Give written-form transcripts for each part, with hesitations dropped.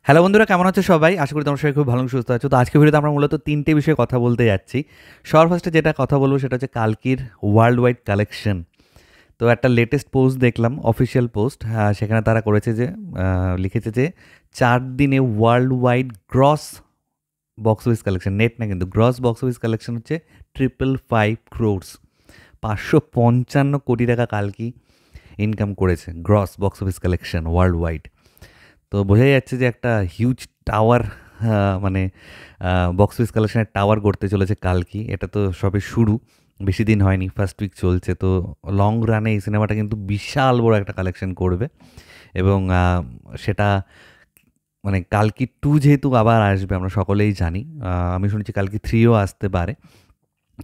Hello বন্ধুরা, কেমন আছো সবাই? আশা করি তোমরা সবাই খুব ভালো সুস্থ আছো। তো আজকে ভিডিওতে আমরা মূলত ৩টে বিষয়ে কথা বলতে যাচ্ছি। সবার ফার্স্টে যেটা কথা বলবো সেটা হচ্ছে কালকির ওয়ার্ল্ড ওয়াইড কালেকশন। তো একটা লেটেস্ট পোস্ট দেখলাম, অফিসিয়াল পোস্ট। সেখানে তারা করেছে যে লিখেছে যে ৪ দিনে world wide gross box office collection, net না কিন্তু, গ্রস বক্স অফিস কালেকশন হচ্ছে 555 ক্রোর্স, ৫৫৫ কোটি টাকা কালকি ইনকাম করেছে gross box office collection world wide. তো বোঝাই যাচ্ছে যে একটা হিউজ টাওয়ার, মানে বক্স অফিস কালেকশনের টাওয়ার গড়তে চলেছে কালকি। এটা তো সবে শুরু, বেশি দিন হয়নি, ফার্স্ট উইক চলছে। তো লং রানে এই সিনেমাটা কিন্তু বিশাল বড় একটা কালেকশন করবে এবং সেটা মানে কালকি 2 যেহেতু আবার আসবে আমরা সকলেই জানি, আমি শুনেছি কালকি 3ও আসতে পারে।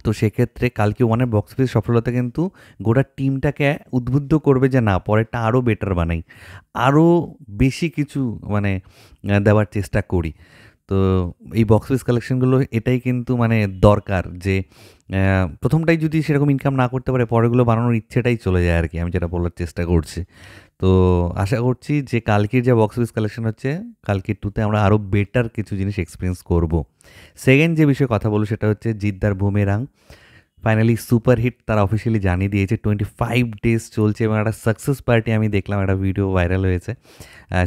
তো সেক্ষেত্রে কালকে ওয়ানের বক্স অফিস সফলতা কিন্তু গোটা টিমটাকে উদ্বুদ্ধ করবে যে না, পরেরটা আরও বেটার বানাই, আরও বেশি কিছু মানে দেওয়ার চেষ্টা করি। তো এই বক্স অফিস কালেকশনগুলো এটাই কিন্তু মানে দরকার যে প্রথমটাই যদি সেরকম ইনকাম না করতে পারে, পরেরগুলো বানানোর ইচ্ছেটাই চলে যায় আর কি, আমি যেটা বলার চেষ্টা করছি। তো আশা করছি যে কালকের যে বক্স অফিস কালেকশন হচ্ছে, কালকের 2তে আমরা আরও বেটার কিছু জিনিস এক্সপিরিয়েন্স করব। সেকেন্ড যে বিষয়ে কথা বলবো সেটা হচ্ছে জিদ্দার বুমেরাং ফাইনালি সুপারহিট তারা অফিসিয়ালি জানিয়ে দিয়েছে। 25 ডেজ চলছে এবং একটা সাকসেস পার্টি আমি দেখলাম, একটা ভিডিও ভাইরাল হয়েছে।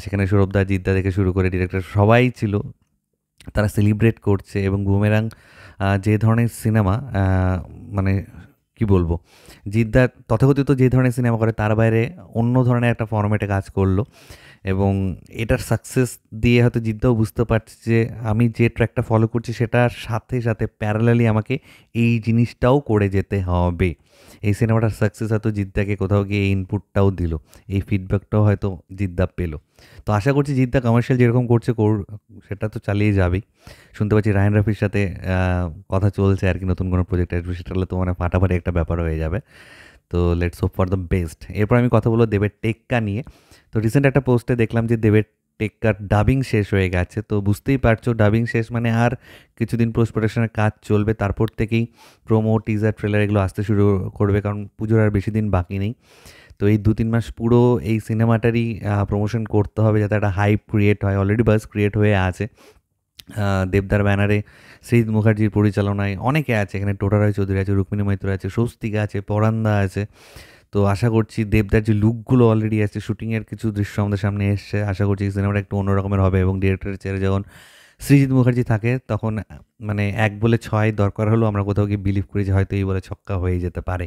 সেখানে সৌরভদা, জিদ্দা থেকে শুরু করে ডিরেক্টর সবাই ছিল, তারা সেলিব্রেট করছে। এবং বুমেরাং যে ধরনের সিনেমা, মানে কি বলবো, জিদ্দা তথাকথিত যে ধরনের সিনেমা করে তার বাইরে অন্য ধরনের একটা ফরম্যাটে কাজ করলো এবং এটার সাকসেস দিয়ে হয়তো জিদ্দাও বুঝতে পারছে যে আমি যে ট্র্যাকটা ফলো করছি সেটার সাথে সাথে প্যারালালি আমাকে এই জিনিসটাও করে যেতে হবে। এই সিনেমাটার সাকসেস হয়তো জিদ্দাকে কোথাও গিয়ে এই ইনপুটটাও দিল, এই ফিডব্যাকটাও হয়তো জিদ্দা পেল। তো আশা করছি জিদ্দা কমার্শিয়াল যেরকম করছে সেটা তো চালিয়ে যাবেই। শুনতে পাচ্ছি রায়হান রাফির সাথে কথা চলছে আর কি, নতুন কোনো প্রজেক্ট আসবে, সেটা হলে তো মানে ফাটাফাটি একটা ব্যাপার হয়ে যাবে। তো let's hope for the best. এরপর আমি কথা বলবো দেবের টেক্কা নিয়ে। তো রিসেন্ট একটা পোস্টে দেখলাম যে দেবের টেক্কার ডাবিং শেষ হয়ে গেছে। তো বুঝতেই পারছো ডাবিং শেষ মানে আর কিছুদিন পোস্ট প্রোডাকশনের কাজ চলবে, তারপর থেকেই প্রোমো, টিজার, ট্রেলার এগুলো আসতে শুরু করবে, কারণ পুজোর আর বেশি দিন বাকি নেই। তো এই 2-3 মাস পুরো এই সিনেমাটারই প্রমোশন করতে হবে যাতে একটা হাইপ ক্রিয়েট হয়। অলরেডি বাস ক্রিয়েট হয়ে আছে। দেবদার ব্যানারে সৃজিত মুখার্জির পরিচালনায় অনেকে আছে এখানে, টোটা রায় চৌধুরী আছে, রুক্মিণী মৈত্র আছে, স্বস্তিকা আছে, পরান্দা আছে। তো আশা করছি দেবদার যে লুকগুলো অলরেডি আছে, শুটিংয়ের কিছু দৃশ্য আমাদের সামনে এসছে, আশা করছি এই সিনেমাটা একটু অন্য রকমের হবে এবং ডিরেক্টরের চেয়ারে যখন সৃজিত মুখার্জি থাকে তখন মানে 1 বলে 6 দরকার হলেও আমরা কোথাও গিয়ে বিলিভ করি যে হয়তো এই বলে ছক্কা হয়ে যেতে পারে।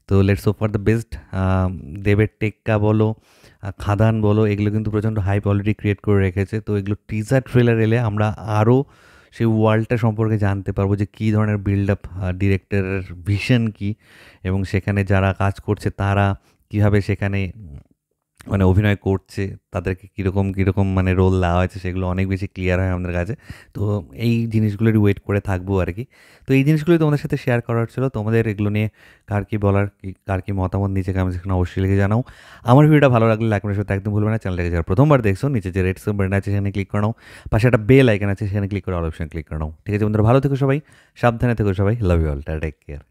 তো let's hope for the best. দেবের টেক্কা বলো, খাদান বলো, এগুলো কিন্তু প্রচণ্ড হাইপ অলরেডি ক্রিয়েট করে রেখেছে। তো এগুলো টিজার ট্রেলার এলে আমরা আরও সেই ওয়ার্ল্ডটা সম্পর্কে জানতে পারবো যে কী ধরনের বিল্ড আপ, ডিরেক্টরের ভিশন কী এবং সেখানে যারা কাজ করছে তারা কীভাবে সেখানে মানে অভিনয় করছে, তাদেরকে কীরকম কীরকম মানে রোল দেওয়া হয়েছে, সেগুলো অনেক বেশি ক্লিয়ার হয় আমাদের কাছে। তো এই জিনিসগুলোরই ওয়েট করে থাকবো আর কি। তো এই জিনিসগুলোই তোমাদের সাথে শেয়ার করার ছিল। তোমাদের এগুলো নিয়ে কার কী বলার, কার কী মতামত নিচে কমেন্ট সেখানে অবশ্যই লিখে জানাও। আমার ভিডিওটা ভালো লাগলে লাইক করার সাথে একদম ভুলবে না। চ্যানেলটাকে যারা প্রথমবার দেখছো, নিচে যে রেড বাটন আছে সেখানে ক্লিক করে নাও, পাশে একটা বেল আইকন আছে সেখানে ক্লিক করে অল অপশন ক্লিক করে নাও। ঠিক আছে বন্ধুরা, ভালো থেকো সবাই, সাবধানে থেকো সবাই, love you all, take care.